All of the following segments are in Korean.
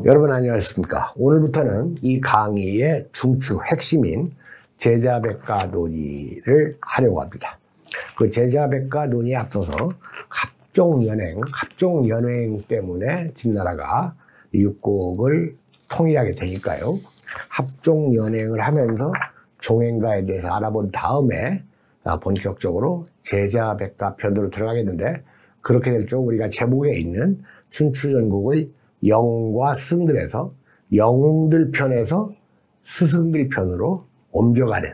여러분 안녕하십니까. 오늘부터는 이 강의의 중추 핵심인 제자백가 논의를 하려고 합니다. 그 제자백가 논의에 앞서서 합종연행 때문에 진나라가 육국을 통일하게 되니까요. 합종연행을 하면서 종행가에 대해서 알아본 다음에 본격적으로 제자백가 편으로 들어가겠는데, 그렇게 될 적 우리가 제목에 있는 춘추전국의 영웅과 스승들에서 영웅들 편에서 스승들 편으로 옮겨가는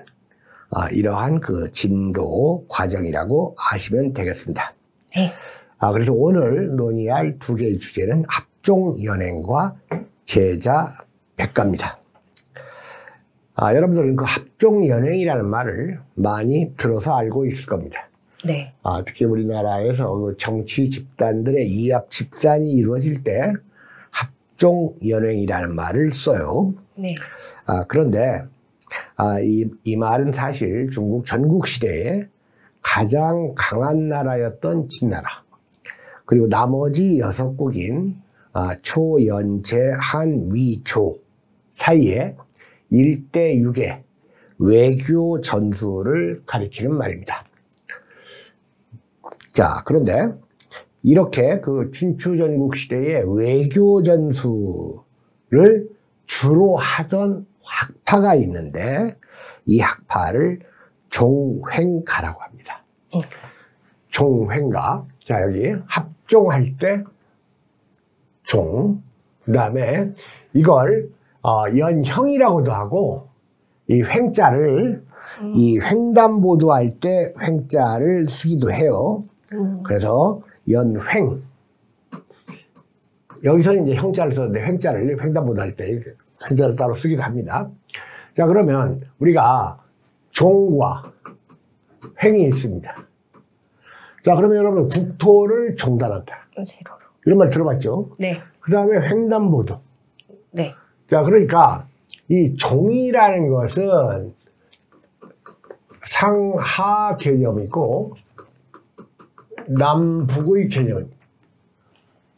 이러한 그 진도 과정이라고 아시면 되겠습니다. 네. 그래서 오늘 논의할 두 개의 주제는 합종연행과 제자백가입니다. 여러분들은 그 합종연행이라는 말을 많이 들어서 알고 있을 겁니다. 네. 특히 우리나라에서 그 정치 집단들의 이합 집산이 이루어질 때 합종연행이라는 말을 써요. 네. 그런데 이 말은 사실 중국 전국시대에 가장 강한 나라였던 진나라, 그리고 나머지 6국인 초, 연, 제, 한, 위, 조 사이에 1대 6의 외교 전술을 가리키는 말입니다. 자, 그런데 이렇게 그 춘추전국 시대의 외교 전술을 주로 하던 학파가 있는데, 이 학파를 종횡가라고 합니다. 종횡가. 자, 여기 합종할 때 종, 그 다음에 이걸 연형이라고도 하고, 이 횡자를 이 횡단보도 할 때 횡자를 쓰기도 해요. 그래서 연횡. 여기서는 이제 형자를 썼는데 횡자를 횡단보도 할 때 횡자를 따로 쓰기도 합니다. 자, 그러면 우리가 종과 횡이 있습니다. 자, 그러면 여러분 국토를 종단한다. 세로로. 이런 말 들어봤죠? 네. 그 다음에 횡단보도. 네. 자, 그러니까 이 종이라는 것은 상하 개념이고 남북의 개념,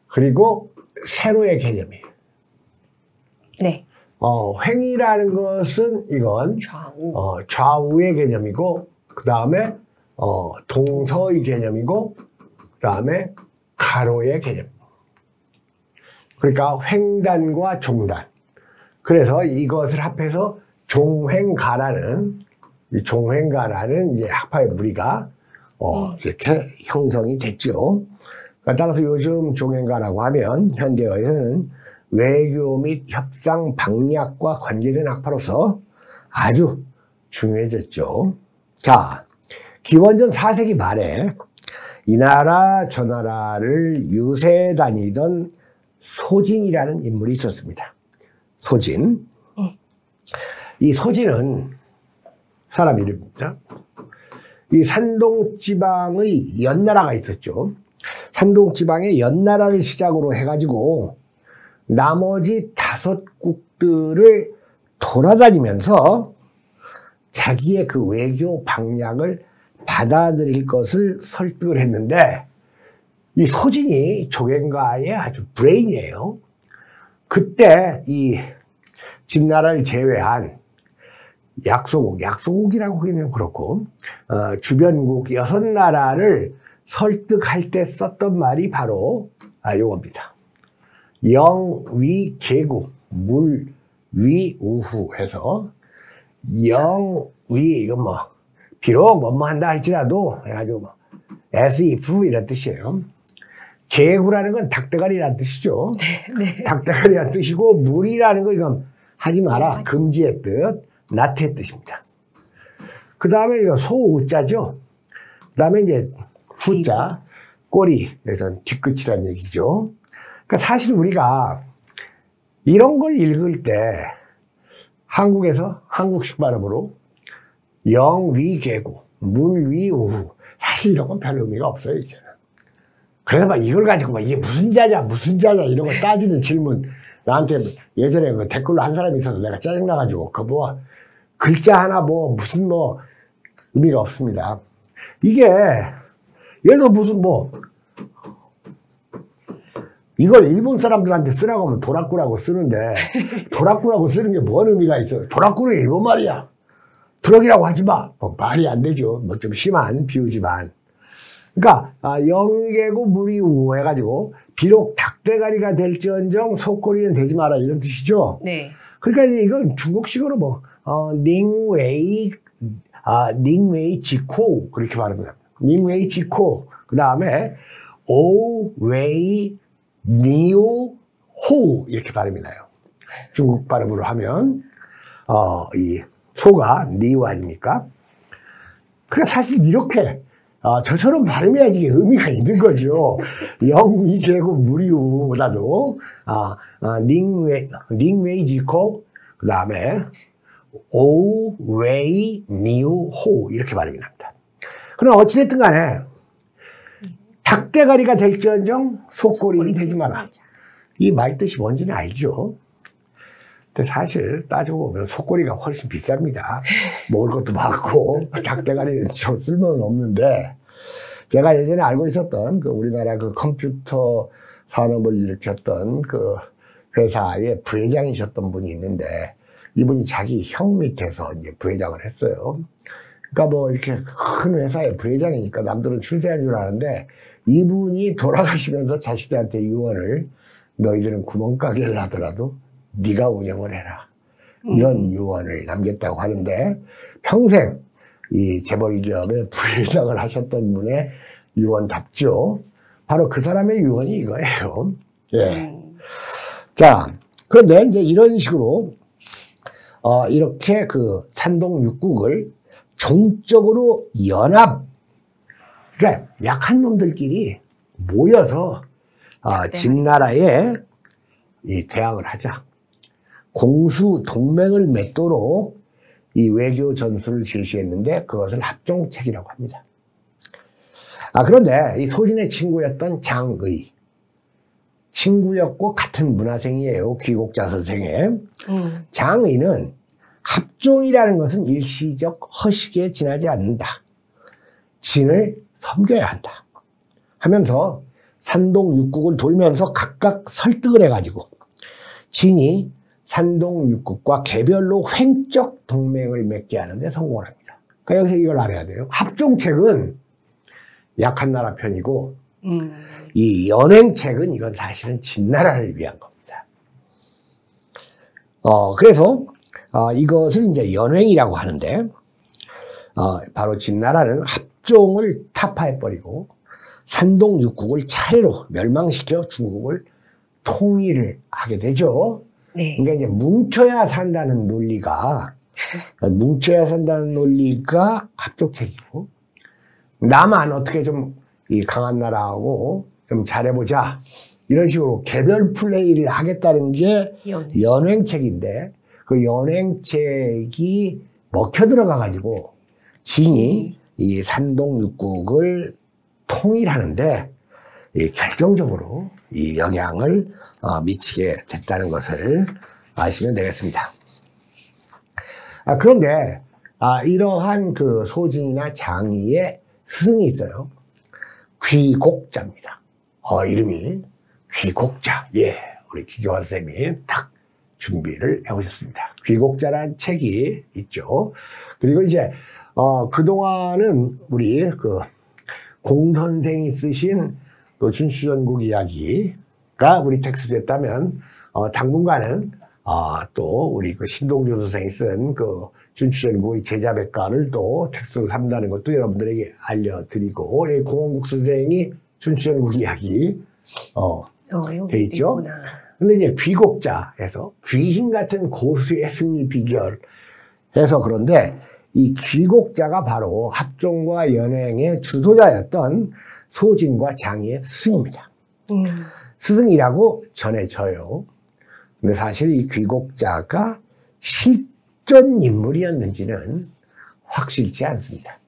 그리고 세로의 개념이에요. 네. 횡이라는 것은 이건 좌우. 좌우의 개념이고, 그 다음에 동서의 개념이고, 그 다음에 가로의 개념. 그러니까 횡단과 종단. 그래서 이것을 합해서 종횡가라는 이제 학파의 무리가 이렇게 형성이 됐죠. 따라서 요즘 종횡가라고 하면 현대어에서는 외교 및 협상 방략과 관계된 학파로서 아주 중요해졌죠. 자, 기원전 4세기 말에 이 나라 저 나라를 유세 다니던 소진이라는 인물이 있었습니다. 소진. 이 소진은 사람 이름입니다. 이 산동 지방의 연나라가 있었죠. 산동 지방의 연나라를 시작으로 해가지고 나머지 5국들을 돌아다니면서 자기의 그 외교 방략을 받아들일 것을 설득을 했는데, 이 소진이 종횡가의 아주 브레인이에요. 그때 이 진나라를 제외한 약소국이라고 하기는 그렇고, 주변국 6나라를 설득할 때 썼던 말이 바로 요겁니다. 영, 위, 계구, 물, 위, 우후 해서 영, 위, 이건 비록 뭐뭐 한다 할지라도 해가지고 as if 이런 뜻이에요. 계구라는 건 닭대가리라는 뜻이죠. 네. 닭대가리라는 뜻이고, 물이라는 건 이건 하지 마라, 금지의 뜻, 나트의 뜻입니다. 그 다음에 이거 소우자죠. 그 다음에 이제 후자, 꼬리, 그래서 뒤끝이라는 얘기죠. 그러니까 사실 우리가 이런 걸 읽을 때 한국에서 한국식 발음으로 영, 위, 계구, 물, 위, 우후, 사실 이런 건 별 의미가 없어요, 이제는. 그래서 막 이걸 가지고 막 이게 무슨 자냐 이런 거 따지는 질문, 나한테 예전에 그 댓글로 한 사람이 있어서 내가 짜증나가지고 글자 하나 무슨 의미가 없습니다. 이게 예를 들어 무슨 이걸 일본 사람들한테 쓰라고 하면 도라꾸라고 쓰는데 도라꾸라고 쓰는 게 뭔 의미가 있어요? 도라꾸는 일본 말이야. 트럭이라고 하지 마. 뭐 말이 안 되죠. 뭐 좀 심한 비유지만. 그러니까 영계고 물이 우 해가지고 비록 닭대가리가 될지언정 속꼬리는 되지 마라 이런 뜻이죠. 네. 그러니까 이제 이건 중국식으로 뭐 닝웨이 지코 그렇게 말합니다. 닝웨이 지코 그 다음에 오웨이 니오 호 이렇게 발음이 나요. 중국 발음으로 하면 이 소가 니오 아닙니까? 그러니까 사실 이렇게 저처럼 발음해야지 이게 의미가 있는 거죠. 영이 되고 무리우보다도 닝웨이 지코 그 다음에 오웨이 니오 호 이렇게 발음이 납니다. 그럼 어찌됐든 간에 닭대가리가 될지언정 속꼬리는 되지 마라. 이 말 뜻이 뭔지는 알죠. 근데 사실 따지고 보면 속꼬리가 훨씬 비쌉니다. 먹을 것도 많고 닭대가리는 좀 쓸모는 없는데 제가 예전에 알고 있었던 그 우리나라 그 컴퓨터 산업을 일으켰던 그 회사의 부회장이셨던 분이 있는데 이분이 자기 형 밑에서 이제 부회장을 했어요. 그러니까 뭐 이렇게 큰 회사의 부회장이니까 남들은 출세한 줄 아는데 이분이 돌아가시면서 자식들한테 유언을 너희들은 구멍가게를 하더라도 네가 운영을 해라. 이런 유언을 남겼다고 하는데 평생 이 재벌기업의 부회장을 하셨던 분의 유언답죠. 바로 그 사람의 유언이 이거예요. 예. 자, 그런데 이제 이런 식으로 이렇게 그 산동 육국을 종적으로 연합, 그러니까 약한 놈들끼리 모여서 진나라에 이 대항을 하자. 공수 동맹을 맺도록 이 외교 전술을 제시했는데 그것을 합종책이라고 합니다. 그런데 이 소진의 친구였던 장의, 친구였고 같은 문화생이에요. 귀곡자 선생의. 장의는 합종이라는 것은 일시적 허식에 지나지 않는다. 진을 섬겨야 한다. 하면서 산동 육국을 돌면서 각각 설득을 해가지고 진이 산동 육국과 개별로 횡적 동맹을 맺게 하는데 성공을 합니다. 그러니까 여기서 이걸 알아야 돼요. 합종책은 약한 나라 편이고 이 연행책은 이건 사실은 진나라를 위한 겁니다. 그래서 이것을 이제 연행이라고 하는데 바로 진나라는 합종을 타파해버리고 산동 육국을 차례로 멸망시켜 중국을 통일을 하게 되죠. 네. 그러니까 이제 뭉쳐야 산다는 논리가 합종책이고 나만 어떻게 좀 이 강한 나라하고 좀 잘해보자 이런 식으로 개별 플레이를 하겠다는 게 연행책인데 그 연행책이 먹혀 들어가가지고 진이 이 산동 육국을 통일하는데 결정적으로 이 영향을 미치게 됐다는 것을 아시면 되겠습니다. 그런데 이러한 그 소진이나 장의의 스승이 있어요. 귀곡자입니다. 이름이 귀곡자. 예, 우리 기조한 쌤이 딱 준비를 해오셨습니다. 귀곡자라는 책이 있죠. 그리고 이제 그동안은 우리 그 공 선생이 쓰신 또 춘추전국 이야기가 우리 텍스트에 따면 당분간은 또 우리 그 신동주 선생이 쓴 그 춘추전국의 제자백과를 또 텍스트로 삼다는 것도 여러분들에게 알려드리고 공원국 선생이 춘추전국 이야기 돼 있죠. 근데 이제 귀곡자에서 귀신 같은 고수의 승리 비결 해서 그런데 이 귀곡자가 바로 합종과 연행의 주도자였던 소진과 장의의 스승입니다. 스승이라고 전해져요. 근데 사실 이 귀곡자가 실존 인물이었는지는 확실치 않습니다.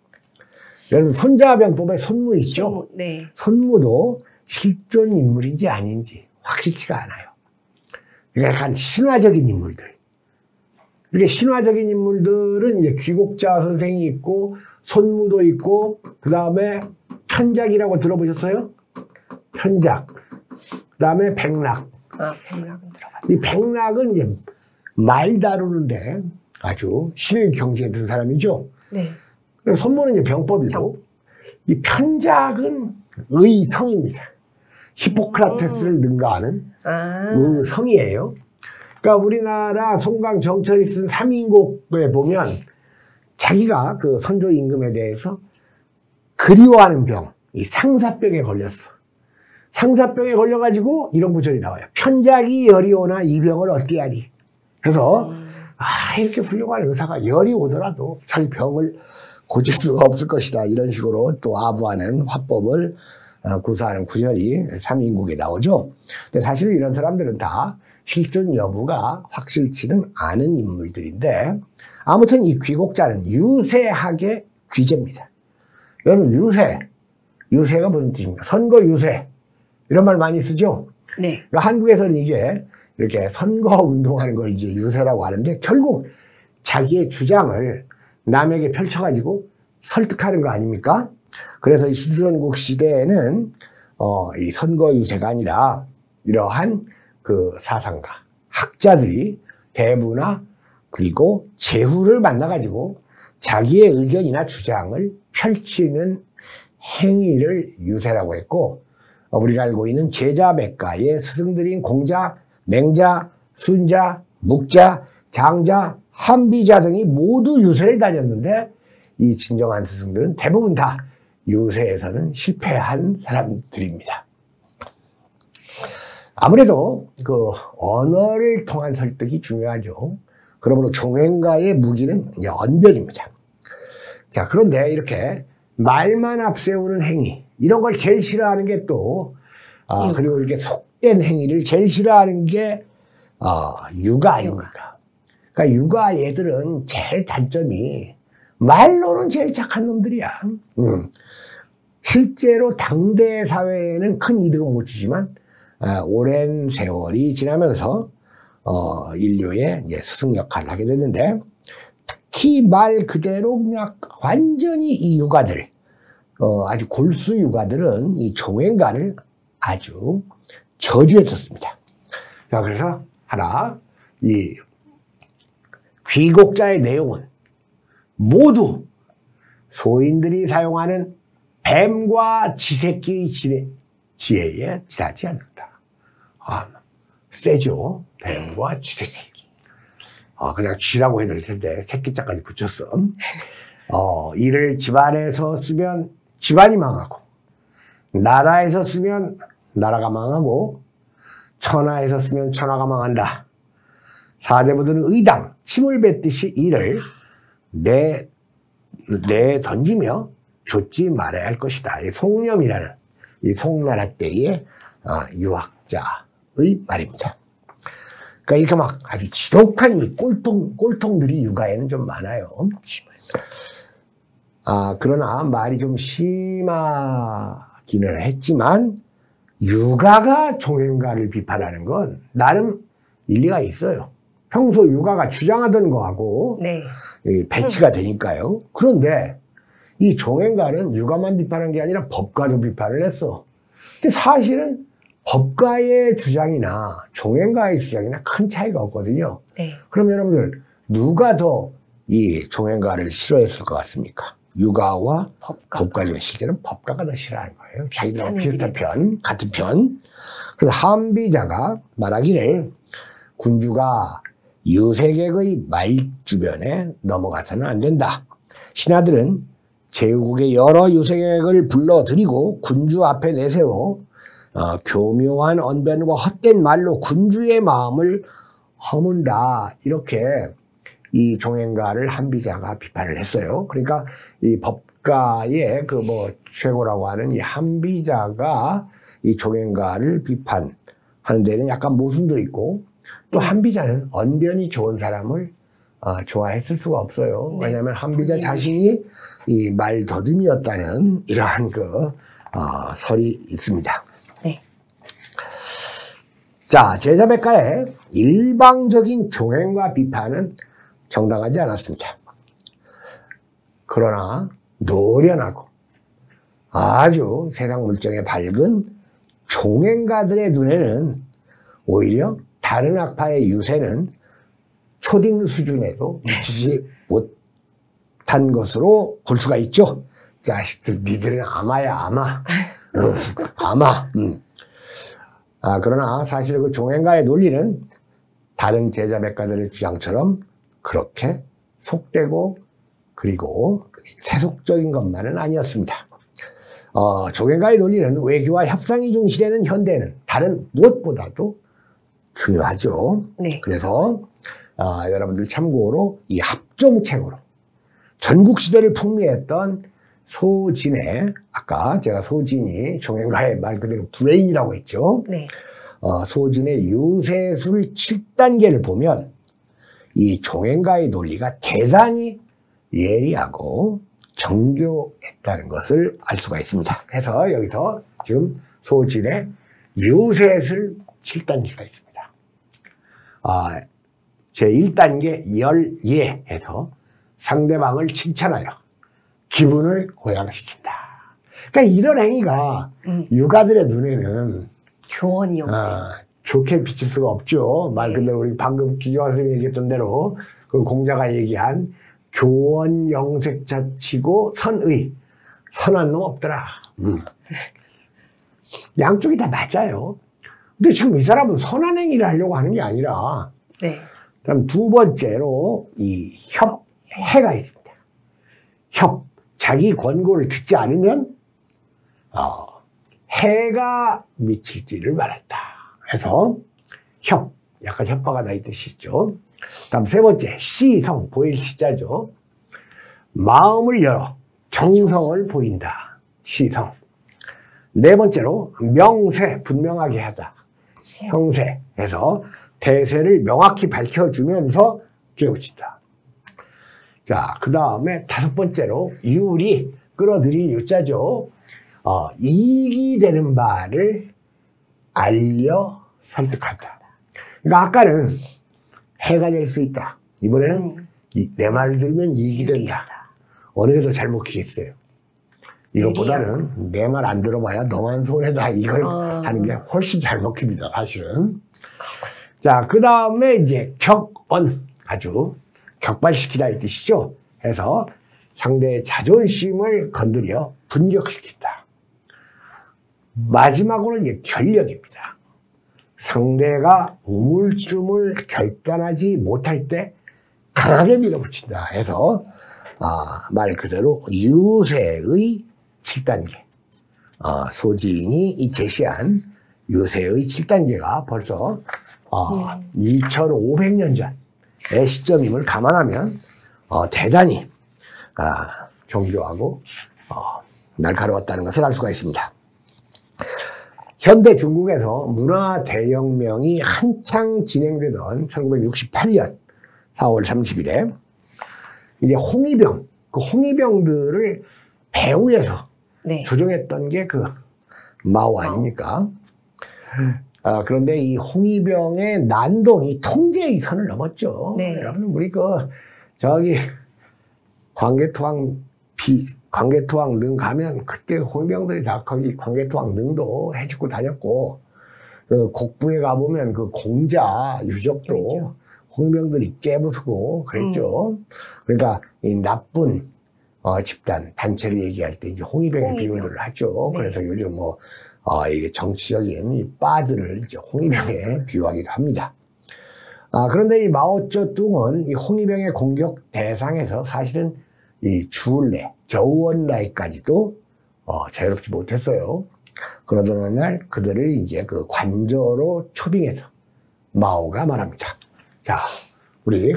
여러분 손자병법에 손무 있죠? 네. 손무도 실존 인물인지 아닌지 확실치가 않아요. 그러니까 약간 신화적인 인물들. 이렇게 신화적인 인물들은 이제 귀곡자 선생이 있고 손무도 있고 그 다음에 편작이라고 들어보셨어요? 편작. 그다음에 백락. 백락은 들어가. 이 백락은 이제 말 다루는데 아주 신의 경지에 든 사람이죠. 네. 손모는 이제 병법이고, 이 편작은 의성입니다. 히포크라테스를 능가하는 성이에요. 그러니까 우리나라 송강 정철이 쓴 삼인곡에 보면 자기가 그 선조 임금에 대해서 그리워하는 병, 이 상사병에 걸렸어. 상사병에 걸려가지고 이런 구절이 나와요. 편작이 열이 오나 이 병을 어떻게 하리. 그래서 이렇게 훌륭한 의사가 열이 오더라도 자기 병을 고칠 수가 없을 것이다. 이런 식으로 또 아부하는 화법을 구사하는 구절이 삼인국에 나오죠. 근데 사실 이런 사람들은 다 실존 여부가 확실치는 않은 인물들인데, 아무튼 이 귀곡자는 유세학의 귀재입니다. 여러분, 유세가 무슨 뜻입니까? 선거 유세, 이런 말 많이 쓰죠. 네. 그러니까 한국에서는 이게 이렇게 선거 운동하는 걸 이제 유세라고 하는데, 결국 자기의 주장을 남에게 펼쳐가지고 설득하는 거 아닙니까? 그래서 이 수전국 시대에는 이 선거 유세가 아니라 이러한 그 사상가, 학자들이 대부나 그리고 제후를 만나가지고 자기의 의견이나 주장을 펼치는 행위를 유세라고 했고, 우리가 알고 있는 제자백가의 스승들인 공자, 맹자, 순자, 묵자, 장자, 한비자 등이 모두 유세를 다녔는데, 이 진정한 스승들은 대부분 다 유세에서는 실패한 사람들입니다. 아무래도 그 언어를 통한 설득이 중요하죠. 그러므로 종행가의 무기는 언변입니다. 자, 그런데 이렇게 말만 앞세우는 행위, 이런 걸 제일 싫어하는 게 또, 그리고 이렇게 속된 행위를 제일 싫어하는 게 육아 아닙니까? 그러니까 육아 얘들은 제일 단점이 말로는 제일 착한 놈들이야. 실제로 당대 사회에는 큰 이득은 못 주지만 오랜 세월이 지나면서 인류의 이제 스승 역할을 하게 됐는데, 특히 말 그대로 그냥 완전히 이 육아들, 아주 골수 육아들은 이 종행가를 아주 저주했었습니다. 자, 그래서 하나, 이 귀곡자의 내용은 모두 소인들이 사용하는 뱀과 쥐새끼의 지혜에 지나지 않는다. 세죠. 뱀과 쥐새끼. 그냥 쥐라고 해야 될 텐데 새끼자까지 붙였어. 이를 집안에서 쓰면 집안이 망하고, 나라에서 쓰면 나라가 망하고, 천하에서 쓰면 천하가 망한다. 4대부들은 의당, 침을 뱉듯이 이를 내 던지며 좇지 말아야 할 것이다. 이 송념이라는 이 송나라 때의 유학자의 말입니다. 그러니까 이렇게 막 아주 지독한 이 꼴통들이 육아에는 좀 많아요. 그러나 말이 좀 심하기는 했지만 육아가 종행가를 비판하는 건 나름 일리가 있어요. 평소 육아가 주장하던 거하고 네. 배치가 되니까요. 그런데 이 종행가는 육아만 비판한 게 아니라 법가도 비판을 했어. 근데 사실은 법가의 주장이나 종행가의 주장이나 큰 차이가 없거든요. 네. 그럼 여러분들 누가 더 이 종행가를 싫어했을 것 같습니까? 육아와 법가 중에 실제는 법가가 더 싫어하는 거예요. 자기들하고 비슷한 편, 같은 편. 그래서 한비자가 말하기를 군주가 유색액의 말 주변에 넘어가서는 안 된다. 신하들은 제후국의 여러 유색액을 불러들이고 군주 앞에 내세워 교묘한 언변과 헛된 말로 군주의 마음을 허문다. 이렇게 이 종행가를 한비자가 비판을 했어요. 그러니까 이 법가의 그 뭐 최고라고 하는 이 한비자가 이 종행가를 비판하는 데는 약간 모순도 있고, 또 한비자는 언변이 좋은 사람을 좋아했을 수가 없어요. 네. 왜냐하면 한비자 자신이 이 말 더듬이었다는 이러한 그 설이 있습니다. 네. 자, 제자백가의 일방적인 종행과 비판은 정당하지 않았습니다. 그러나 노련하고 아주 세상 물정에 밝은 종행가들의 눈에는 오히려 다른 학파의 유세는 초딩 수준에도 미치지 못한 것으로 볼 수가 있죠. 자식들, 니들은 아마야, 아마. 아마. 그러나 사실 그 종행가의 논리는 다른 제자백가들의 주장처럼 그렇게 속되고 그리고 세속적인 것만은 아니었습니다. 종행가의 논리는 외교와 협상이 중시되는 현대는 다른 무엇보다도 중요하죠. 네. 그래서 여러분들 참고로 이 합종책으로 전국시대를 풍미했던 소진의, 아까 제가 소진이 종행가의 말 그대로 브레인이라고 했죠. 네. 소진의 유세술 7단계를 보면 이 종행가의 논리가 대단히 예리하고 정교했다는 것을 알 수가 있습니다. 그래서 여기서 지금 소진의 유세술 7단계가 있습니다. 제1단계 열예에서 상대방을 칭찬하여 기분을 고양시킨다. 그러니까 이런 행위가 유가들의 눈에는 교원 영세. 좋게 비칠 수가 없죠. 말 그대로 우리 방금 기재환 선생님이 얘기했던 대로 그 공자가 얘기한 교원 영색자치고 선의. 선한 놈 없더라. 양쪽이 다 맞아요. 근데 지금 이 사람은 선한 행위를 하려고 하는 게 아니라 네. 그다음 두 번째로 이 협해가 있습니다. 자기 권고를 듣지 않으면 해가 미칠지를 말했다. 해서 약간 협파가 나 있듯이 있죠. 다음 세 번째, 시성, 보일 시자죠. 마음을 열어 정성을 보인다. 시성. 네 번째로 명세, 분명하게 하다. 형세 해서 대세를 명확히 밝혀주면서 깨우친다. 자, 그 다음에 다섯 번째로 유리, 끌어들인 유자죠. 이익이 되는 바를 알려 설득한다. 그러니까 아까는 해가 될 수 있다. 이번에는 내 말을 들으면 이익이 된다. 어느 게 더 잘 먹히겠어요? 이것보다는 내 말 안 들어봐야 너만 손해다. 이걸 하는 게 훨씬 잘 먹힙니다, 사실은. 자, 그 다음에 이제 격언, 아주 격발시키다 이 뜻이죠. 해서 상대의 자존심을 건드려 분격시킨다. 마지막으로 이제 결력입니다. 상대가 우물쭈물 결단하지 못할 때 강하게 밀어붙인다 해서 말 그대로 유세의 7단계. 소진이 제시한 유세의 7단계가 벌써 2500년 전의 시점임을 감안하면 대단히 정교하고 날카로웠다는 것을 알 수가 있습니다. 현대 중국에서 문화 대혁명이 한창 진행되던 1968년 4월 30일에 이제 홍위병, 그 홍위병들을 배후에서 네. 조종했던 게 그 마오 아닙니까? 그런데 이 홍위병의 난동이 통제의 선을 넘었죠. 네. 여러분, 우리 저기 광개토왕 능 가면 그때 홍위병들이 다 거기 광개토왕 능도 해집고 다녔고, 그 곡부에 가보면 그 공자 유적도 홍위병들이 깨부수고 그랬죠. 그러니까 이 나쁜 집단, 단체를 얘기할 때 이제 홍위병의 비유를 하죠. 네. 그래서 요즘 이게 정치적인 이 빠들을 이제 홍위병에 비유하기도 합니다. 그런데 이 마오쩌둥은 이 홍위병의 공격 대상에서 사실은 이 주울레, 저우원라이까지도 자유롭지 못했어요. 그러던 어느 날 그들을 이제 그 관저로 초빙해서 마오가 말합니다. 자, 우리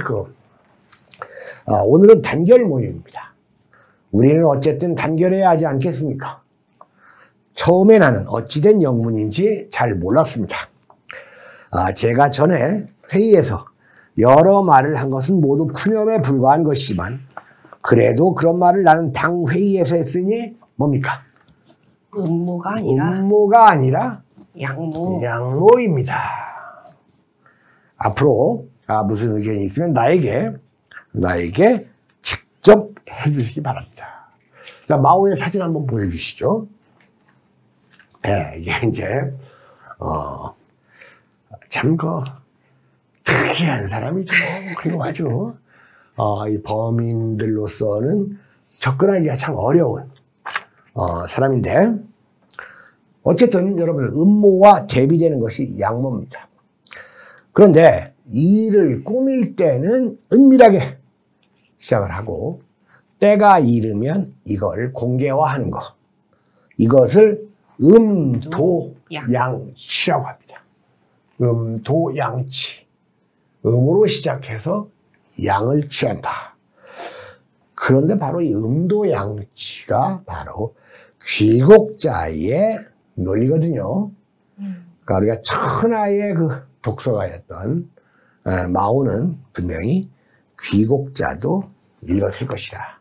오늘은 단결 모임입니다. 우리는 어쨌든 단결해야 하지 않겠습니까? 처음에 나는 어찌된 영문인지 잘 몰랐습니다. 제가 전에 회의에서 여러 말을 한 것은 모두 푸념에 불과한 것이지만 그래도 그런 말을 나는 당 회의에서 했으니 뭡니까? 음모가 아니라 양모입니다. 앞으로 무슨 의견이 있으면 나에게 직접 해주시기 바랍니다. 자, 마오의 사진 한번 보여주시죠. 네, 이게 이제 참, 특이한 사람이죠. 그리고 아주, 이 범인들로서는 접근하기가 참 어려운, 사람인데, 어쨌든 여러분, 음모와 대비되는 것이 양모입니다. 그런데 이 일을 꾸밀 때는 은밀하게 시작을 하고, 때가 이르면 이걸 공개화하는 것. 이것을 음도양치라고 합니다. 음도양치. 음으로 시작해서 양을 취한다. 그런데 바로 이 음도양치가 바로 귀곡자의 논리거든요. 그러니까 우리가 천하의 그 독서가였던 마오는 분명히 귀곡자도 읽었을 것이다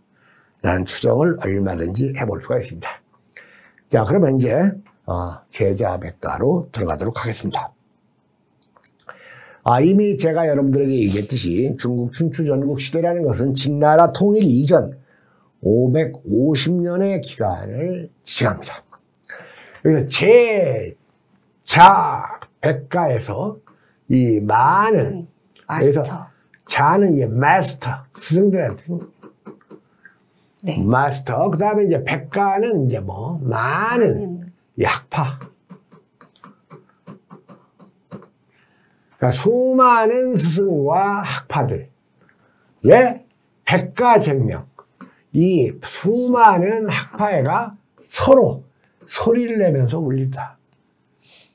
라는 추정을 얼마든지 해볼 수가 있습니다. 자, 그러면 이제 제자백가로 들어가도록 하겠습니다. 이미 제가 여러분들에게 얘기했듯이 중국 춘추 전국 시대라는 것은 진나라 통일 이전 550년의 기간을 지향합니다. 그래서 제자백가에서 이 많은, 그래서 자는 이제 마스터, 스승들한테 네. 마스터, 그 다음에 이제 백가는 이제 많은 이 학파. 그러니까 수많은 스승과 학파들. 왜? 백가쟁명. 이 수많은 학파회가 서로 소리를 내면서 울린다.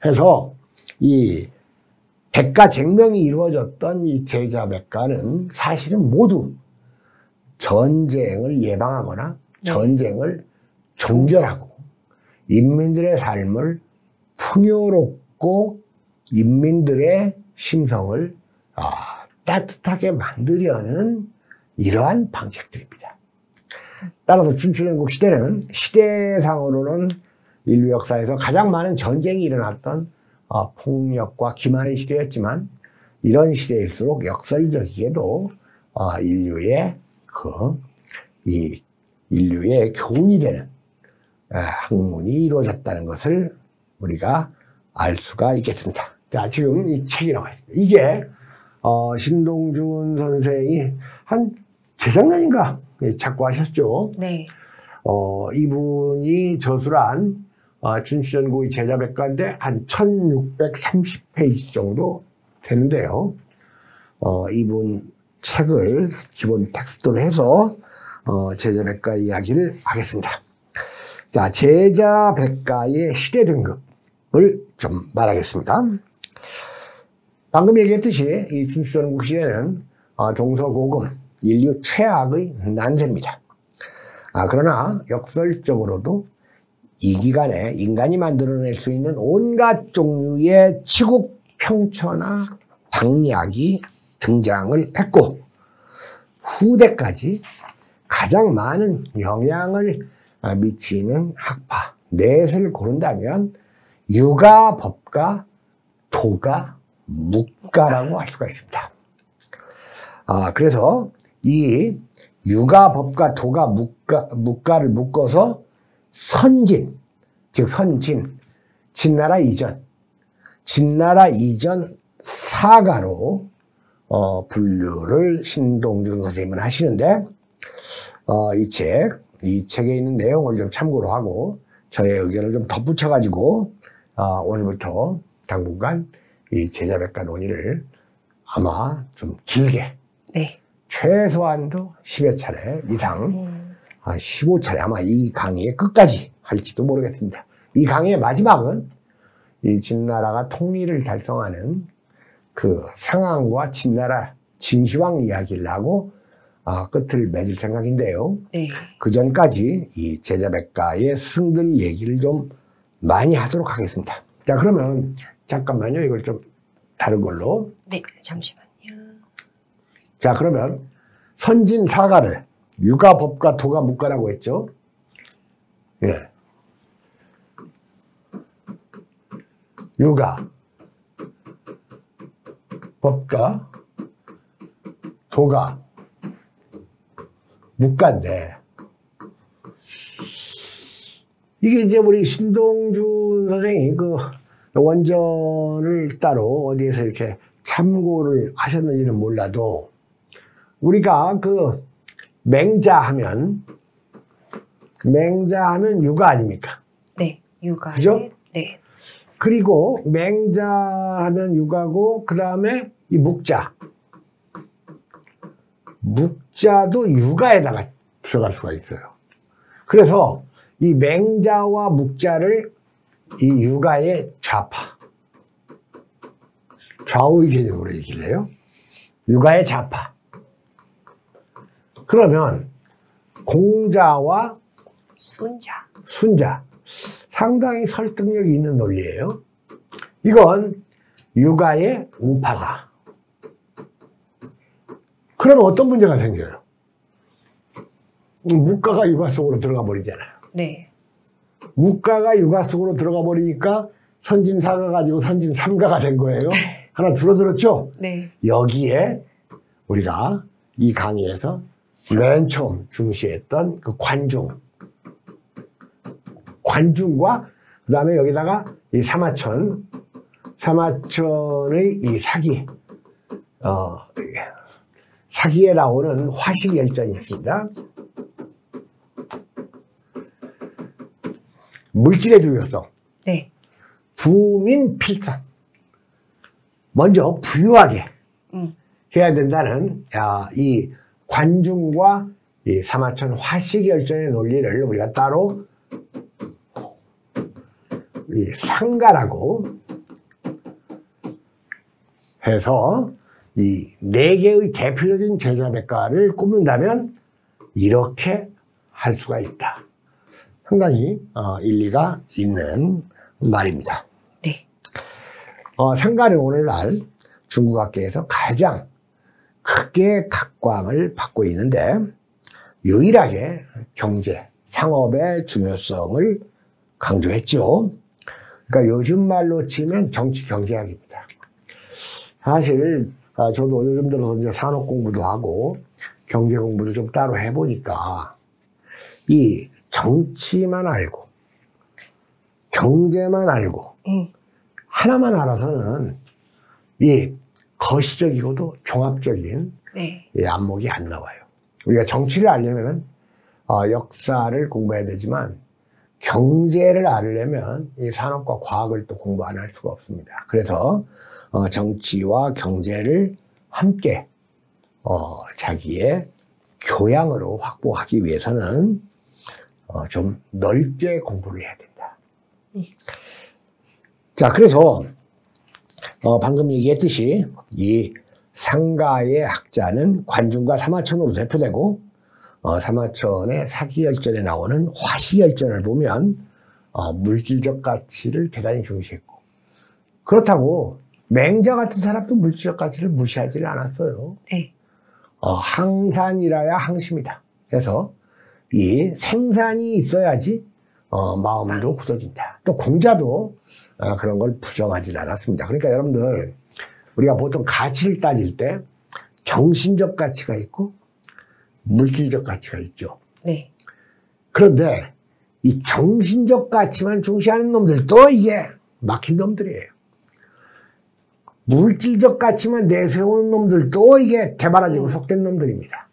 해서 이 백가쟁명이 이루어졌던 이 제자백가는 사실은 모두 전쟁을 예방하거나 전쟁을 종결하고 인민들의 삶을 풍요롭고 인민들의 심성을 따뜻하게 만들려는 이러한 방식들입니다. 따라서 춘추전국 시대는 시대상으로는 인류 역사에서 가장 많은 전쟁이 일어났던 폭력과 기만의 시대였지만 이런 시대일수록 역설적이게도 인류의 인류의 교훈이 되는 학문이 이루어졌다는 것을 우리가 알 수가 있겠습니다. 자, 지금 이 책이 나와 있습니다. 이게 신동준 선생이 한 재작년인가 작고하셨죠. 네. 이분이 저술한 춘추전국의 제자백가인데 한 1630페이지 정도 되는데요. 이분 책을 기본 텍스트로 해서 제자백가 이야기를 하겠습니다. 자, 제자백가의 시대 등급을 좀 말하겠습니다. 방금 얘기했듯이 이 춘추전국 시대는 동서고금 인류 최악의 난세입니다. 그러나 역설적으로도 이 기간에 인간이 만들어낼 수 있는 온갖 종류의 치국 평천화 방약이 등장을 했고 후대까지 가장 많은 영향을 미치는 학파 넷을 고른다면 유가, 법가, 도가, 묵가라고 할 수가 있습니다. 그래서 이 유가, 법가, 도가, 묵가를 묶어서 선진, 즉 선진, 진나라 이전 사가로 분류를 신동준 선생님은 하시는데 이 책에 있는 내용을 좀 참고로 하고 저의 의견을 좀 덧붙여가지고 오늘부터 당분간 이 제자백가 논의를 아마 좀 길게 최소한도 10여 차례 이상 15차례 아마 이 강의의 끝까지 할지도 모르겠습니다. 이 강의의 마지막은 이 진나라가 통일을 달성하는 그 상황과 진나라 진시황 이야기를 하고 끝을 맺을 생각인데요. 그 전까지 이 제자백가의 스승들 얘기를 좀 많이 하도록 하겠습니다. 자, 그러면 잠깐만요. 이걸 좀 다른 걸로. 네, 잠시만요. 자, 그러면 선진 사가를 유가, 법가, 도가, 묵가라고 했죠. 예. 유가, 법가, 도가, 묵가인데 이게 이제 우리 신동준 선생이 그 원전을 따로 어디에서 이렇게 참고를 하셨는지는 몰라도 우리가 그 맹자하면 육아 아닙니까? 네. 육아. 그죠? 네. 그리고 맹자하면 육아고 그 다음에 이 묵자도 육아에다가 들어갈 수가 있어요. 그래서 이 맹자와 묵자를 이 육아의 좌우의 개념으로 얘기를 해요. 육아의 좌파. 그러면 공자와 순자 상당히 설득력이 있는 논리예요. 이건 육아의 우파다. 그러면 어떤 문제가 생겨요? 묵가가 육아 속으로 들어가 버리잖아요. 네. 묵가가 육아 속으로 들어가 버리니까 선진4가 가지고 선진3가가 된 거예요. 하나 줄어들었죠? 네. 여기에 우리가 이 강의에서 맨 처음 중시했던 그 관중과 그 다음에 여기다가 이 사마천의 이 사기에 나오는 화식열전이 있습니다. 물질의 중요성. 네. 부민필선. 먼저 부유하게 해야 된다는 이 관중과 이 사마천 화식열전의 논리를 우리가 따로 이 상가라고 해서 이 4개의 대표적인 제자백과를 꼽는다면 이렇게 할 수가 있다. 상당히 일리가 있는 말입니다. 네. 상가는 오늘날 중국학계에서 가장 크게 각광을 받고 있는데 유일하게 경제, 상업의 중요성을 강조했죠. 그러니까 요즘 말로 치면 정치 경제학입니다. 사실 저도 요즘 들어서 이제 산업 공부도 하고 경제 공부도 좀 따로 해보니까 이 정치만 알고 경제만 알고 하나만 알아서는 이 거시적이고도 종합적인 네. 이 안목이 안 나와요. 우리가 정치를 알려면 역사를 공부해야 되지만 경제를 알려면 이 산업과 과학을 또 공부 안 할 수가 없습니다. 그래서 정치와 경제를 함께 자기의 교양으로 확보하기 위해서는 좀 넓게 공부를 해야 된다. 자, 그래서 방금 얘기했듯이 이 상가의 학자는 관중과 사마천으로 대표되고 사마천의 사기열전에 나오는 화시열전을 보면 물질적 가치를 대단히 중시했고, 그렇다고 맹자 같은 사람도 물질적 가치를 무시하지는 않았어요. 네. 항산이라야 항심이다. 그래서 이 생산이 있어야지 마음도 굳어진다. 또 공자도 그런 걸 부정하지 않았습니다. 그러니까 여러분들, 우리가 보통 가치를 따질 때 정신적 가치가 있고 물질적 가치가 있죠. 네. 그런데 이 정신적 가치만 중시하는 놈들도 이게 막힌 놈들이에요. 물질적 가치만 내세우는 놈들도 이게 대바라지고 속된 놈들입니다.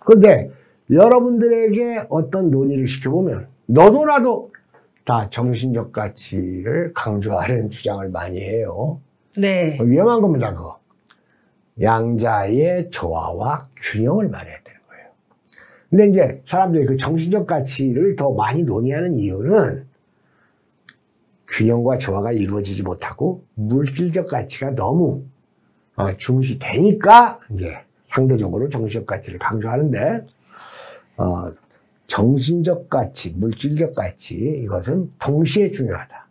그런데 여러분들에게 어떤 논의를 시켜보면 너도 나도 다 정신적 가치를 강조하는 주장을 많이 해요. 네. 위험한 겁니다, 그거. 양자의 조화와 균형을 말해야 되는 거예요. 근데 이제 사람들이 그 정신적 가치를 더 많이 논의하는 이유는 균형과 조화가 이루어지지 못하고 물질적 가치가 너무 중시되니까 이제 상대적으로 정신적 가치를 강조하는데, 정신적 가치, 물질적 가치, 이것은 동시에 중요하다.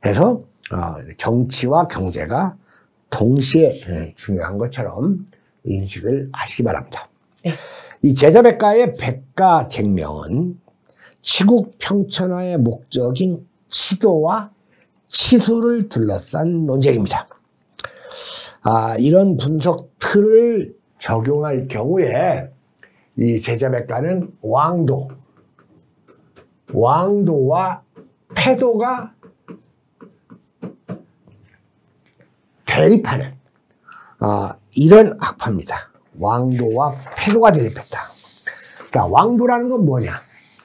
그래서 정치와 경제가 동시에 중요한 것처럼 인식을 하시기 바랍니다. 네. 이 제자백과의 백과쟁명은 치국 평천화의 목적인 치도와 치수를 둘러싼 논쟁입니다. 이런 분석 틀을 적용할 경우에 이 제자백과는 왕도와 패도가 대립하는 이런 악파입니다. 왕도와 패도가 대립했다. 자, 왕도라는 건 뭐냐?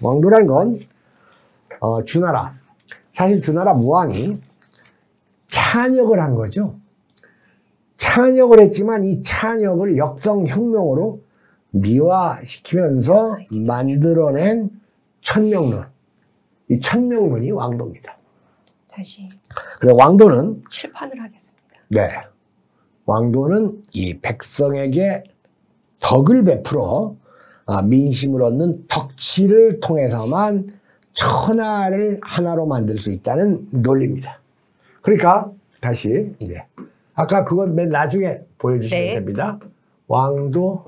왕도라는 건 주나라, 사실 주나라 무왕이 찬역을 한 거죠. 찬역을 했지만 이 찬역을 역성혁명으로 미화시키면서 만들어낸 천명론. 이 천명론이 왕도입니다. 다시 그래서 왕도는 칠판을 하겠습니다. 네, 왕도는 이 백성에게 덕을 베풀어 민심을 얻는 덕치를 통해서만 천하를 하나로 만들 수 있다는 논리입니다. 그러니까 다시 이제 아까 그건 맨 나중에 보여주시면 네. 됩니다. 왕도,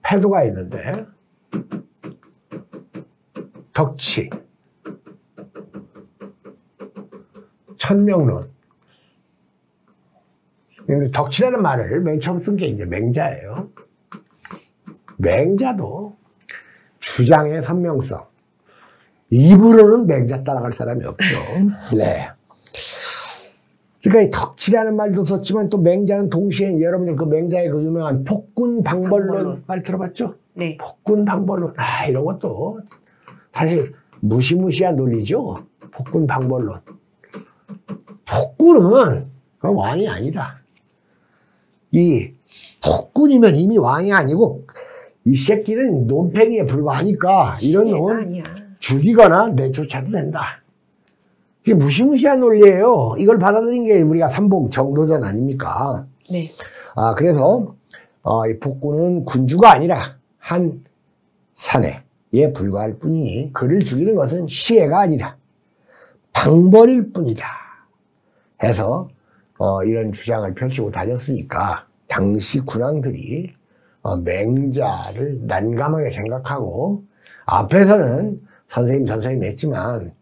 패도가 있는데 덕치, 천명론. 근데 덕치라는 말을 맨 처음 쓴 게 이제 맹자예요. 맹자도 주장의 선명성. 입으로는 맹자 따라갈 사람이 없죠. 네. 그러니까 이 덕치라는 말도 썼지만 또 맹자는 동시에 여러분들 그 맹자의 그 유명한 폭군방벌론 말 들어봤죠? 네. 폭군방벌론. 이런 것도 사실 무시무시한 논리죠. 폭군방벌론. 폭군은 그건 왕이 아니다. 이 폭군이면 이미 왕이 아니고 이 새끼는 논팽이에 불과하니까 이런 놈은 아니야. 죽이거나 내쫓아도 된다. 이게 무시무시한 논리예요. 이걸 받아들인 게 우리가 삼복 정도전 아닙니까? 네. 그래서 이 폭군은 군주가 아니라 한 사내에 불과할 뿐이니 그를 죽이는 것은 시해가 아니다. 방벌일 뿐이다. 해서 이런 주장을 펼치고 다녔으니까 당시 군왕들이 맹자를 난감하게 생각하고 앞에서는 선생님 했지만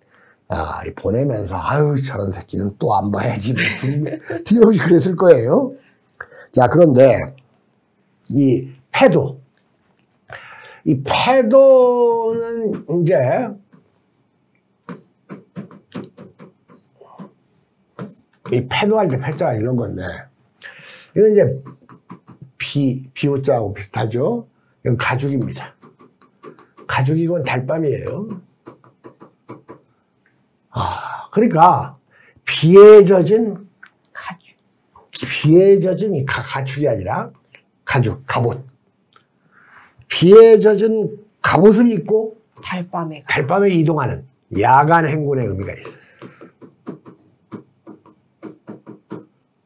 보내면서 아유 저런 새끼는 또 안 봐야지 틀림없이 그랬을 거예요. 자, 그런데 이 패도는 이제 이 패도할 때 패자가 이런 건데 이건 이제 비호자하고 비슷하죠. 이건 가죽입니다. 가죽이건 달밤이에요. 그러니까 비에 젖은 이 가축이 아니라 가죽, 갑옷. 비에 젖은 갑옷을 입고 달밤에 이동하는 야간 행군의 의미가 있어요.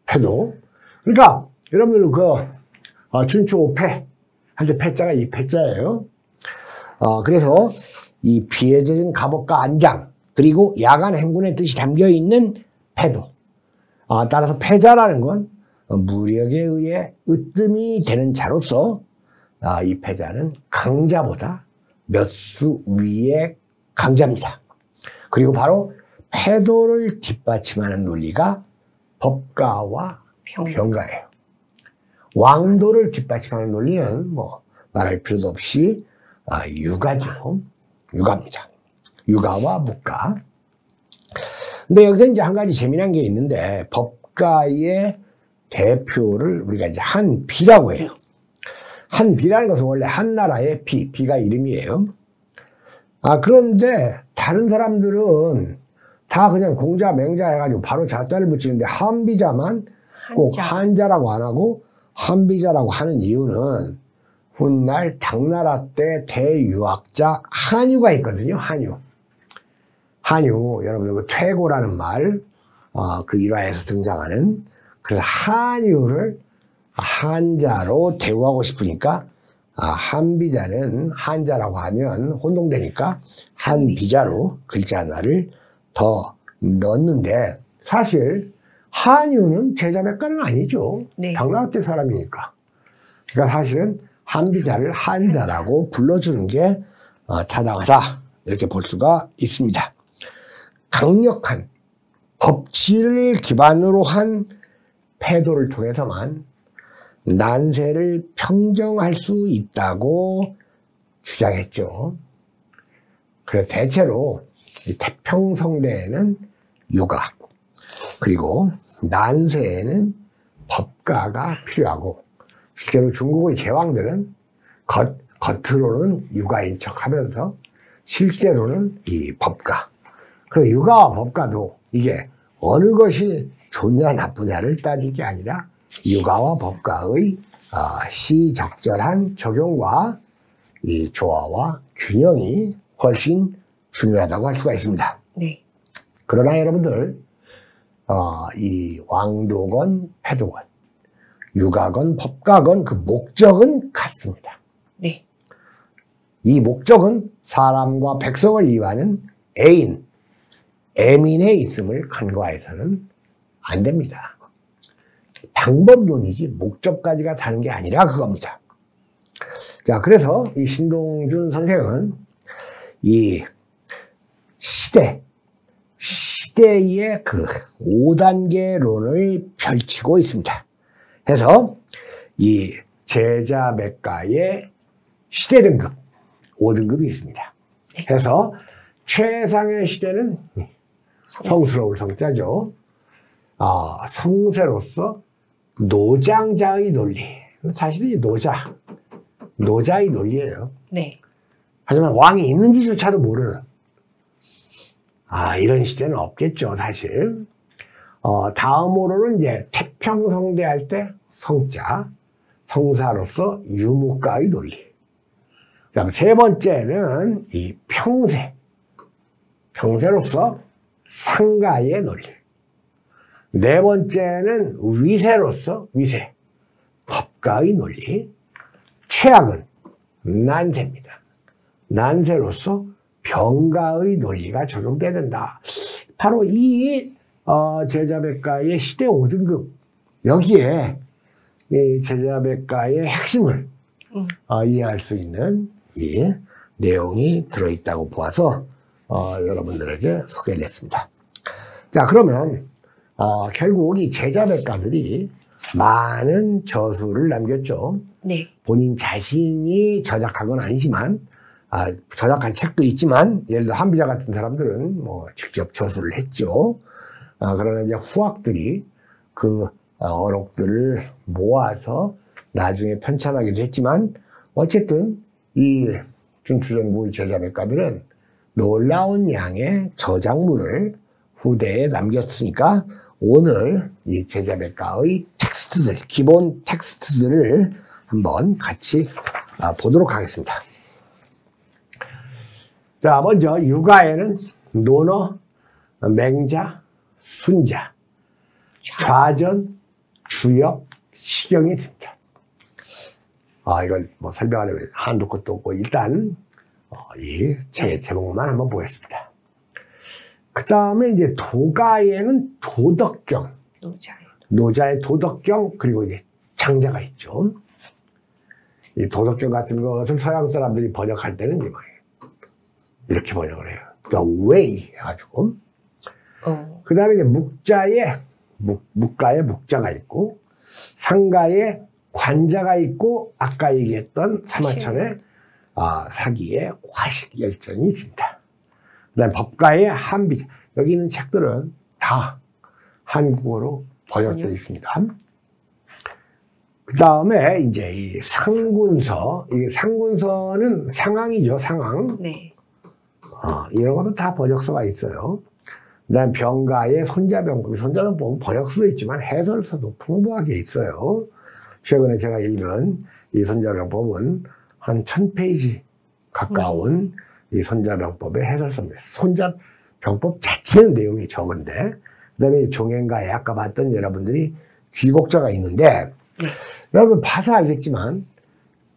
패도. 그러니까 여러분들 춘추 5패 할 때 패자가 이 패자예요. 그래서 이 비에 젖은 갑옷과 안장 그리고 야간 행군의 뜻이 담겨있는 패도. 따라서 패자라는 건 무력에 의해 으뜸이 되는 자로서 이 패자는 강자보다 몇 수 위의 강자입니다. 그리고 바로 패도를 뒷받침하는 논리가 법가와 병가예요. 왕도를 뒷받침하는 논리는 뭐 말할 필요도 없이 유가죠. 유가입니다. 유가와 묵가. 근데 여기서 이제 한 가지 재미난 게 있는데 법가의 대표를 우리가 이제 한비라고 해요. 한비라는 것은 원래 한나라의 비가 이름이에요. 그런데 다른 사람들은 다 그냥 공자, 맹자 해가지고 바로 자자를 붙이는데 한비자만 꼭 한자라고 안 하고 한비자라고 하는 이유는 훗날 당나라 때 대유학자 한유가 있거든요. 한유, 여러분들 그 퇴고라는 말, 그 일화에서 등장하는, 그래서 한유를 한자로 대우하고 싶으니까, 한비자는 한자라고 하면 혼동되니까 한비자로 글자 하나를 더 넣었는데, 사실 한유는 제자백가는 아니죠. 네. 당나라 때 사람이니까. 그러니까 사실은 한비자를 한자라고 불러주는 게 타당하다. 이렇게 볼 수가 있습니다. 강력한 법치를 기반으로 한 패도를 통해서만 난세를 평정할 수 있다고 주장했죠. 그래서 대체로 이 태평성대에는 유가 그리고 난세에는 법가가 필요하고 실제로 중국의 제왕들은 겉으로는 육아인 척 하면서 실제로는 이 법가. 그리고 육아와 법가도 이게 어느 것이 좋냐 나쁘냐를 따질 게 아니라 육아와 법가의 시적절한 적용과 이 조화와 균형이 훨씬 중요하다고 할 수가 있습니다. 네. 그러나 여러분들 이 왕도건 패도건 육아건 법가건 그 목적은 같습니다. 네. 이 목적은 사람과 백성을 이해하는 애인, 애민에 있음을 간과해서는 안 됩니다. 방법론이지 목적까지가 다른 게 아니라 그겁니다. 자, 그래서 이 신동준 선생은 이 시대의 그 5단계론을 펼치고 있습니다. 해서 이 제자백가의 시대 등급 5등급이 있습니다. 해서 최상의 시대는 성스러울 성자죠. 성세로서 노장자의 논리. 사실은 이 노자의 논리예요. 네. 하지만 왕이 있는지조차도 모르는 이런 시대는 없겠죠, 사실. 다음으로는 이제 태평성대 할 때 성자, 성사로서 유무가의 논리. 그다음 세 번째는 이 평세로서 상가의 논리. 네 번째는 위세로서 법가의 논리. 최악은 난세입니다. 난세로서 병가의 논리가 적용돼야 된다. 바로 이 제자백가의 시대 5등급 여기에 이 제자백가의 핵심을 이해할 수 있는 이 내용이 들어있다고 보아서 여러분들에게 소개를 했습니다. 자, 그러면 결국 이 제자백가들이 많은 저수를 남겼죠. 네. 본인 자신이 저작한 건 아니지만 저작한 책도 있지만 예를 들어 한비자 같은 사람들은 뭐 직접 저수를 했죠. 그러나 이제 후학들이 그 어록들을 모아서 나중에 편찬하기도 했지만 어쨌든 이 준추전국의 제자백가들은 놀라운 양의 저작물을 후대에 남겼으니까 오늘 이 제자백가의 텍스트들, 기본 텍스트들을 한번 같이 보도록 하겠습니다. 자, 먼저 육아에는 논어, 맹자, 순자, 좌전, 주역, 시경이 있습니다. 이걸 뭐 설명하려면 한도 것도 없고 일단 이 책의 제목만 한번 보겠습니다. 그 다음에 이제 도가에는 도덕경, 노자의 도덕경, 그리고 이제 장자가 있죠. 이 도덕경 같은 것을 서양 사람들이 번역할 때는 이렇게 번역을 해요. The way 해가지고. 그 다음에 이제 묵가에 묵자가 있고, 상가에 관자가 있고, 아까 얘기했던 사마천의 사기의 화식열전이 있습니다. 그 다음에 법가에 한비자. 여기 있는 책들은 다 한국어로 번역되어 있습니다. 그 다음에 이제 이 상군서, 이 상군서는 상황이죠, 상황. 네. 이런 것도 다 번역서가 있어요. 그 다음에 병가의 손자병법. 손자병법은 번역서도 있지만 해설서도 풍부하게 있어요. 최근에 제가 읽은 이 손자병법은 한 1000페이지 가까운 이 손자병법의 해설서입니다. 손자병법 자체는 내용이 적은데, 그 다음에 종행가에 아까 봤던 여러분들이 귀곡자가 있는데, 여러분 봐서 알겠지만,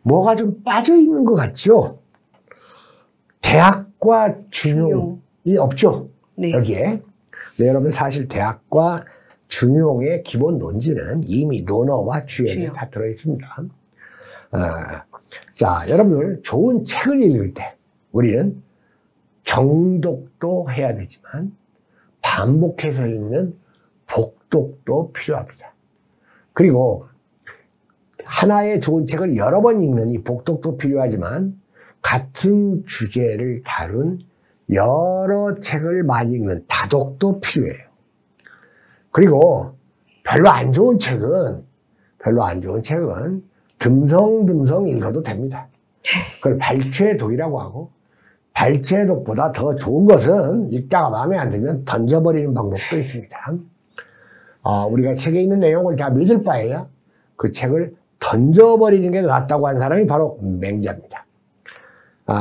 뭐가 좀 빠져 있는 것 같죠? 대학과 중용이 없죠? 네. 여기에. 네, 여러분 사실 대학과 중용의 기본 논지는 이미 논어와 주역에 다 들어있습니다. 자, 여러분들 좋은 책을 읽을 때 우리는 정독도 해야 되지만 반복해서 읽는 복독도 필요합니다. 그리고 하나의 좋은 책을 여러 번 읽는 이 복독도 필요하지만 같은 주제를 다룬 여러 책을 많이 읽는 다독도 필요해요. 그리고 별로 안 좋은 책은 듬성듬성 읽어도 됩니다. 그걸 발췌 독이라고 하고, 발췌 독보다 더 좋은 것은 읽다가 마음에 안 들면 던져버리는 방법도 있습니다. 우리가 책에 있는 내용을 다 믿을 바에야 그 책을 던져버리는 게 낫다고 하는 사람이 바로 맹자입니다.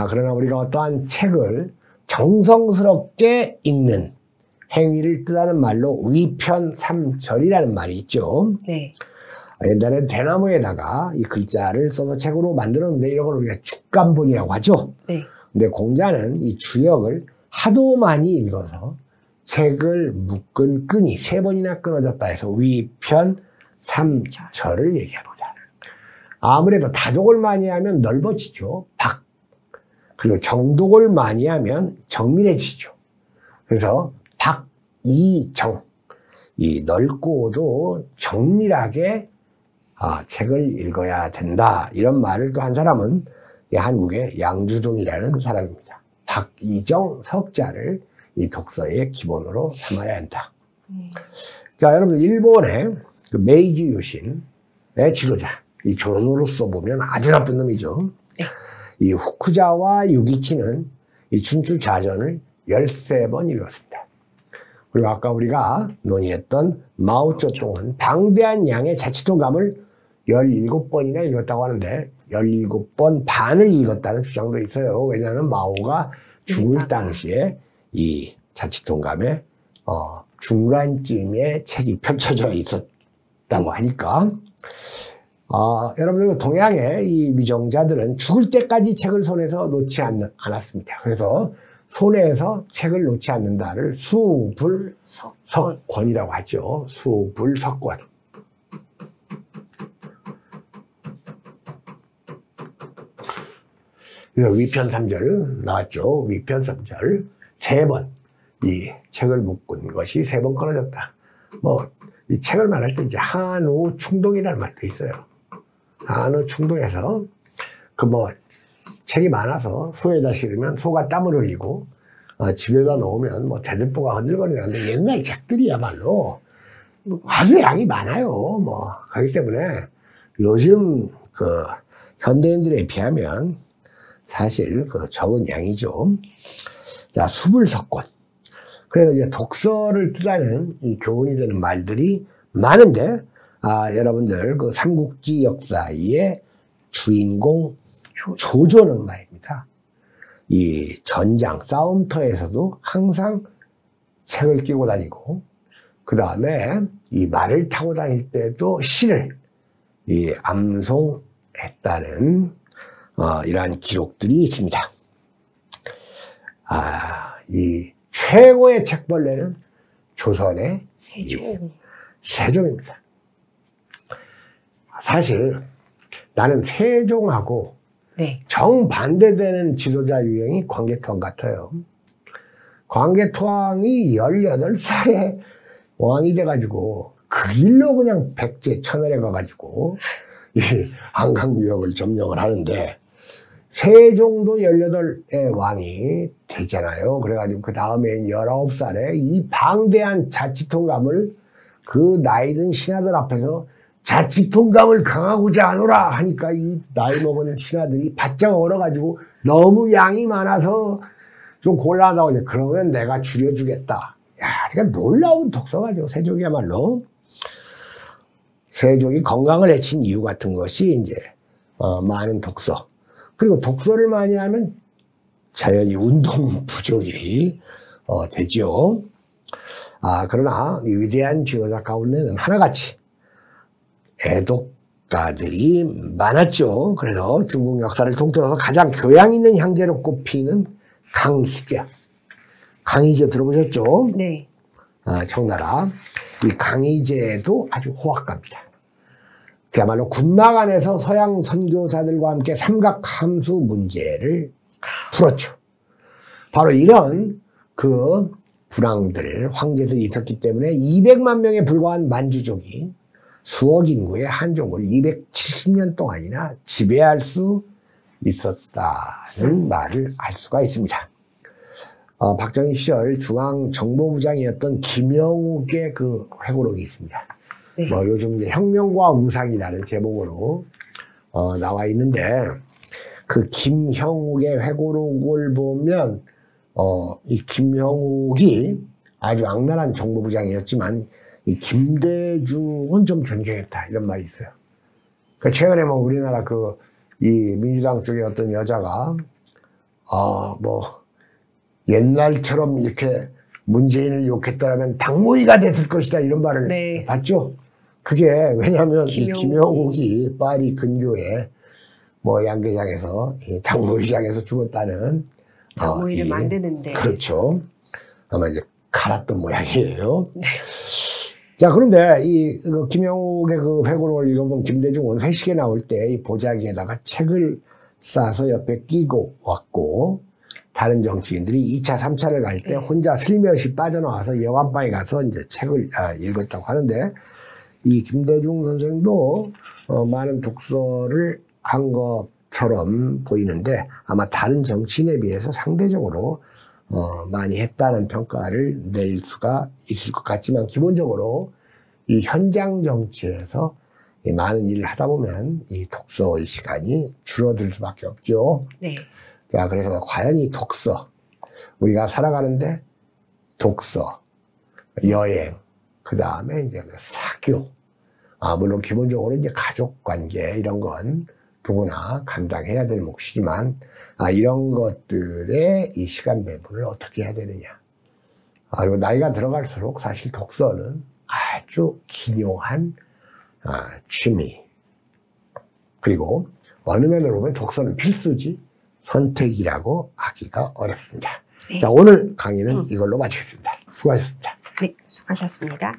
그러나 우리가 어떠한 책을 정성스럽게 읽는 행위를 뜻하는 말로 위편삼절이라는 말이 있죠. 네. 옛날에 대나무에다가 이 글자를 써서 책으로 만들었는데 이런 걸 우리가 죽간본이라고 하죠. 네. 근데 공자는 이 주역을 하도 많이 읽어서 책을 묶은 끈이 3번이나 끊어졌다 해서 위편삼절을 얘기해보자. 아무래도 다독을 많이 하면 넓어지죠. 그리고 정독을 많이 하면 정밀해지죠. 그래서 박이정, 이 넓고도 정밀하게 책을 읽어야 된다. 이런 말을 또 한 사람은 한국의 양주동이라는 사람입니다. 박이정 석자를 이 독서의 기본으로 삼아야 한다. 자, 여러분, 일본의 그 메이지 유신의 지도자, 이 조선으로서 보면 아주 나쁜 놈이죠. 네. 이 후쿠자와 유기치는 이 춘추자전을 13번 읽었습니다. 그리고 아까 우리가 논의했던 마오쩌둥은 방대한 양의 자치통감을 17번이나 읽었다고 하는데 17번 반을 읽었다는 주장도 있어요. 왜냐하면 마오가 죽을 당시에 이 자치통감의 중간쯤에 책이 펼쳐져 있었다고 하니까 여러분들 동양의 이 위정자들은 죽을 때까지 책을 손에서 놓지 않았습니다. 그래서 손에서 책을 놓지 않는다를 수불석권이라고 하죠. 수불석권. 위편삼절 나왔죠. 위편삼절 3번 이 책을 묶은 것이 3번 끊어졌다. 이 책을 말할 때 이제 한우 충동이라는 말도 있어요. 한우 충동에서 책이 많아서 소에다 실으면 소가 땀을 흘리고 집에다 놓으면 대들보가 흔들거리는데 옛날 책들이야말로 아주 양이 많아요. 그렇기 때문에 요즘 현대인들에 비하면 사실 적은 양이죠. 자, 수불석권. 그래서 이제 독서를 뜻하는 이 교훈이 되는 말들이 많은데, 여러분들 삼국지 역사의 주인공 조조는 말입니다. 이 전장, 싸움터에서도 항상 책을 끼고 다니고, 그 다음에 이 말을 타고 다닐 때도 시를 암송했다는 이러한 기록들이 있습니다. 이 최고의 책벌레는 조선의 세종입니다. 사실 나는 세종하고 정반대되는 지도자 유형이 광개토왕 같아요. 광개토왕이 18살에 왕이 돼가지고 그 길로 그냥 백제 천을에 가가지고 이 한강유역을 점령을 하는데 세종도 18의 왕이 되잖아요. 그래가지고 그 다음에 19살에 이 방대한 자치통감을 그 나이든 신하들 앞에서 자치통감을 강하고자 하노라 하니까 이 나이 먹은 신하들이 바짝 얼어가지고 너무 양이 많아서 좀 곤란하다고 이제 그러면 내가 줄여주겠다. 그러니까 놀라운 독서가죠. 세종이야말로. 세종이 건강을 해친 이유 같은 것이 이제 많은 독서. 그리고 독서를 많이 하면 자연히 운동 부족이 되죠. 그러나 이 위대한 지도자 가운데는 하나같이 애독가들이 많았죠. 그래서 중국 역사를 통틀어서 가장 교양 있는 형제로 꼽히는 강희제. 강희제 들어보셨죠? 네. 청나라. 이 강희제도 아주 호학가입니다. 그야말로 군막 안에서 서양 선교사들과 함께 삼각함수 문제를 풀었죠. 바로 이런 불황들, 황제들이 있었기 때문에 200만 명에 불과한 만주족이 수억 인구의 한족을 270년 동안이나 지배할 수 있었다는 말을 알 수가 있습니다. 박정희 시절 중앙정보부장이었던 김영욱의 회고록이 있습니다. 네. 뭐 요즘 이제 혁명과 우상이라는 제목으로 나와 있는데 그 김형욱의 회고록을 보면 이 김형욱이 아주 악랄한 정보부장이었지만 이 김대중은 좀 존경했다 이런 말이 있어요. 그 최근에 뭐 우리나라 이 민주당 쪽에 어떤 여자가 뭐 옛날처럼 이렇게 문재인을 욕했더라면 당무위가 됐을 것이다 이런 말을 네. 봤죠. 그게 왜냐하면 이 김형욱이. 김형욱이 파리 근교에 뭐 양계장에서 당무위장에서 죽었다는 당무위를 만드는데. 그렇죠. 아마 이제 갈았던 모양이에요. 네. 자, 그런데 김형욱의 그 회고록을 읽어보면 김대중은 회식에 나올 때 이 보자기에다가 책을 싸서 옆에 끼고 왔고, 다른 정치인들이 2차, 3차를 갈 때 혼자 슬며시 빠져나와서 여관방에 가서 이제 책을 읽었다고 하는데, 이 김대중 선생도 많은 독서를 한 것처럼 보이는데, 아마 다른 정치인에 비해서 상대적으로 많이 했다는 평가를 내릴 수가 있을 것 같지만 기본적으로 이 현장 정치에서 이 많은 일을 하다 보면 이 독서의 시간이 줄어들 수밖에 없죠. 네. 자, 그래서 과연 이 독서, 우리가 살아가는데 독서, 여행, 그 다음에 이제 사교, 물론 기본적으로 이제 가족 관계 이런 건 누구나 감당해야 될 몫이지만 이런 것들의 이 시간 배분을 어떻게 해야 되느냐. 그리고 나이가 들어갈수록 사실 독서는 아주 기묘한 취미. 그리고 어느 면으로 보면 독서는 필수지 선택이라고 하기가 어렵습니다. 네. 자, 오늘 강의는 이걸로 마치겠습니다. 수고하셨습니다. 네, 수고하셨습니다.